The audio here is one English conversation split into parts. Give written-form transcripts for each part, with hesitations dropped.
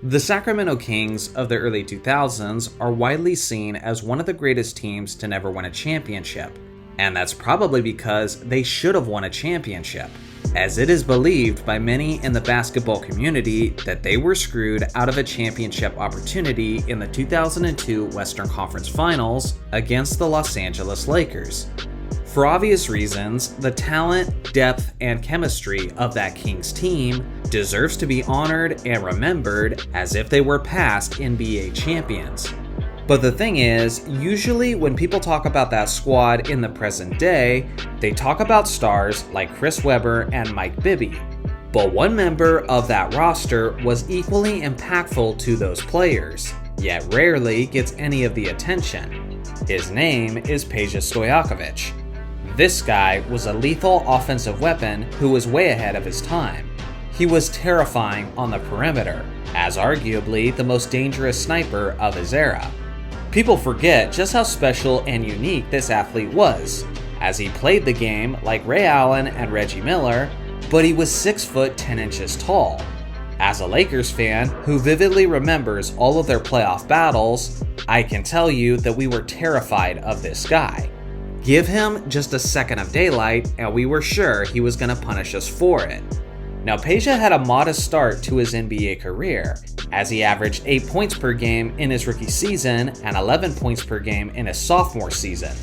The Sacramento Kings of the early 2000s are widely seen as one of the greatest teams to never win a championship, and that's probably because they should have won a championship, as it is believed by many in the basketball community that they were screwed out of a championship opportunity in the 2002 Western Conference Finals against the Los Angeles Lakers. For obvious reasons, the talent, depth, and chemistry of that Kings team deserves to be honored and remembered as if they were past NBA champions. But the thing is, usually when people talk about that squad in the present day, they talk about stars like Chris Webber and Mike Bibby. But one member of that roster was equally impactful to those players, yet rarely gets any of the attention. His name is Peja Stojakovic. This guy was a lethal offensive weapon who was way ahead of his time. He was terrifying on the perimeter, as arguably the most dangerous sniper of his era. People forget just how special and unique this athlete was, as he played the game like Ray Allen and Reggie Miller, but he was 6 foot 10 inches tall. As a Lakers fan who vividly remembers all of their playoff battles, I can tell you that we were terrified of this guy. Give him just a second of daylight and we were sure he was going to punish us for it. Now, Peja had a modest start to his NBA career, as he averaged 8 points per game in his rookie season and 11 points per game in his sophomore season.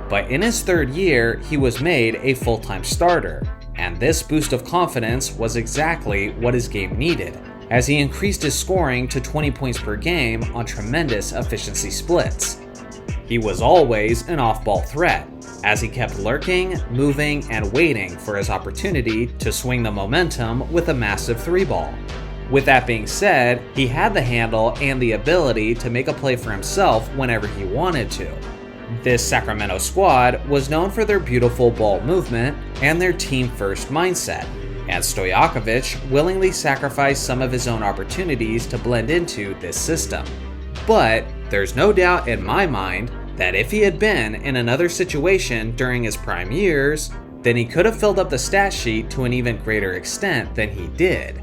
But in his third year, he was made a full-time starter, and this boost of confidence was exactly what his game needed, as he increased his scoring to 20 points per game on tremendous efficiency splits. He was always an off-ball threat, as he kept lurking, moving, and waiting for his opportunity to swing the momentum with a massive 3-ball. With that being said, he had the handle and the ability to make a play for himself whenever he wanted to. This Sacramento squad was known for their beautiful ball movement and their team-first mindset, and Stojakovic willingly sacrificed some of his own opportunities to blend into this system. But there's no doubt in my mind that if he had been in another situation during his prime years, then he could have filled up the stat sheet to an even greater extent than he did.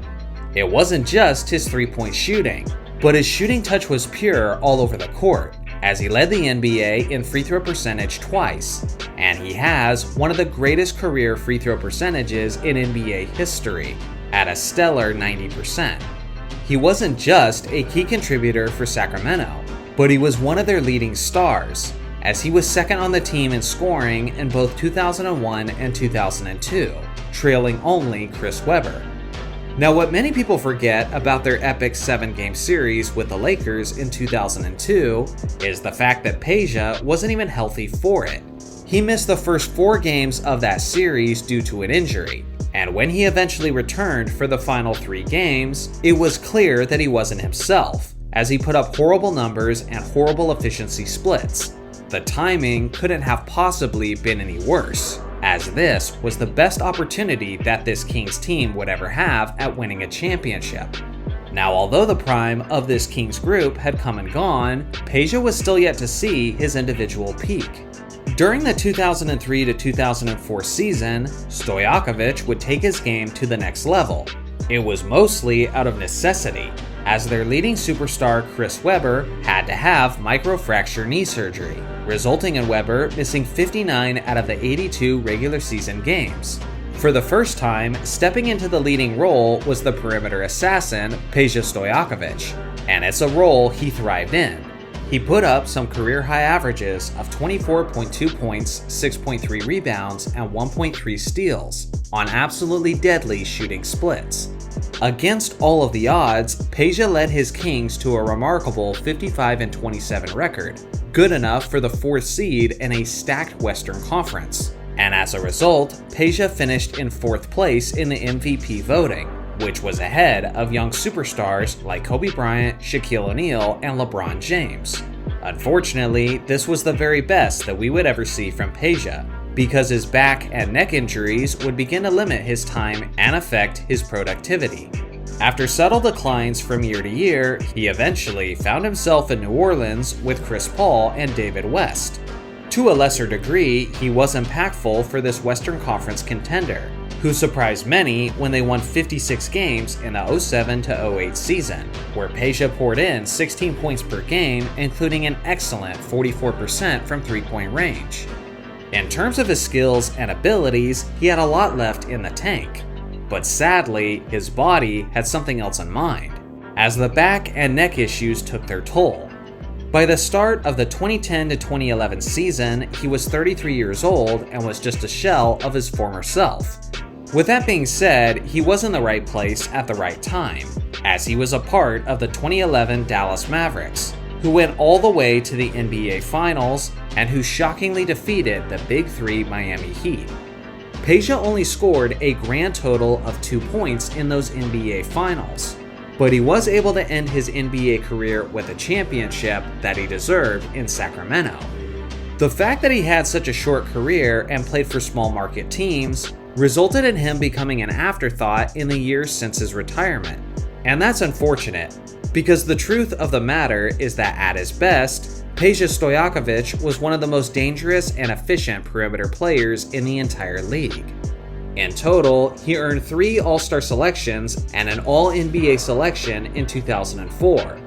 It wasn't just his three-point shooting, but his shooting touch was pure all over the court, as he led the NBA in free throw percentage twice, and he has one of the greatest career free throw percentages in NBA history, at a stellar 90%. He wasn't just a key contributor for Sacramento, but he was one of their leading stars, as he was second on the team in scoring in both 2001 and 2002, trailing only Chris Webber. Now, what many people forget about their epic 7-game series with the Lakers in 2002 is the fact that Peja wasn't even healthy for it. He missed the first 4 games of that series due to an injury, and when he eventually returned for the final 3 games, it was clear that he wasn't himself, as he put up horrible numbers and horrible efficiency splits. The timing couldn't have possibly been any worse, as this was the best opportunity that this Kings team would ever have at winning a championship. Now, although the prime of this Kings group had come and gone, Peja was still yet to see his individual peak. During the 2003 to 2004 season, Stojakovic would take his game to the next level. It was mostly out of necessity, as their leading superstar Chris Webber had to have microfracture knee surgery, resulting in Webber missing 59 out of the 82 regular season games. For the first time, stepping into the leading role was the perimeter assassin Peja Stojakovic, and it's a role he thrived in. He put up some career-high averages of 24.2 points, 6.3 rebounds, and 1.3 steals on absolutely deadly shooting splits. Against all of the odds, Peja led his Kings to a remarkable 55-27 record, good enough for the 4th seed in a stacked Western Conference. And as a result, Peja finished in 4th place in the MVP voting, which was ahead of young superstars like Kobe Bryant, Shaquille O'Neal, and LeBron James. Unfortunately, this was the very best that we would ever see from Peja, because his back and neck injuries would begin to limit his time and affect his productivity. After subtle declines from year to year, he eventually found himself in New Orleans with Chris Paul and David West. To a lesser degree, he was impactful for this Western Conference contender, who surprised many when they won 56 games in the 07-08 season, where Peja poured in 16 points per game, including an excellent 44% from three-point range. In terms of his skills and abilities, he had a lot left in the tank, but sadly, his body had something else in mind, as the back and neck issues took their toll. By the start of the 2010-2011 season, he was 33 years old and was just a shell of his former self. With that being said, he was in the right place at the right time, as he was a part of the 2011 Dallas Mavericks, who went all the way to the NBA Finals and who shockingly defeated the Big Three Miami Heat. Peja only scored a grand total of 2 points in those NBA Finals, but he was able to end his NBA career with a championship that he deserved in Sacramento. The fact that he had such a short career and played for small market teams resulted in him becoming an afterthought in the years since his retirement. And that's unfortunate, because the truth of the matter is that at his best, Peja Stojakovic was one of the most dangerous and efficient perimeter players in the entire league. In total, he earned 3 All-Star selections and an All-NBA selection in 2004.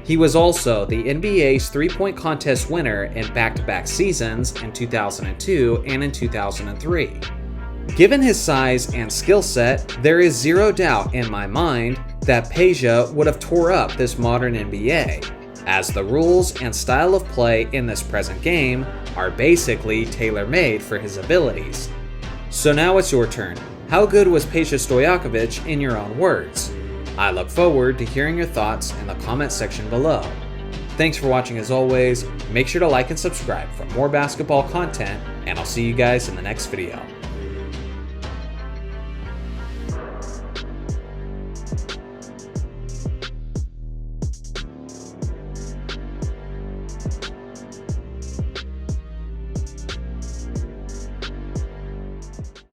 He was also the NBA's three-point contest winner in back-to-back seasons in 2002 and in 2003. Given his size and skill set, there is zero doubt in my mind that Peja would have tore up this modern NBA, as the rules and style of play in this present game are basically tailor-made for his abilities. So now it's your turn. How good was Peja Stojakovic in your own words? I look forward to hearing your thoughts in the comment section below. Thanks for watching as always. Make sure to like and subscribe for more basketball content, and I'll see you guys in the next video.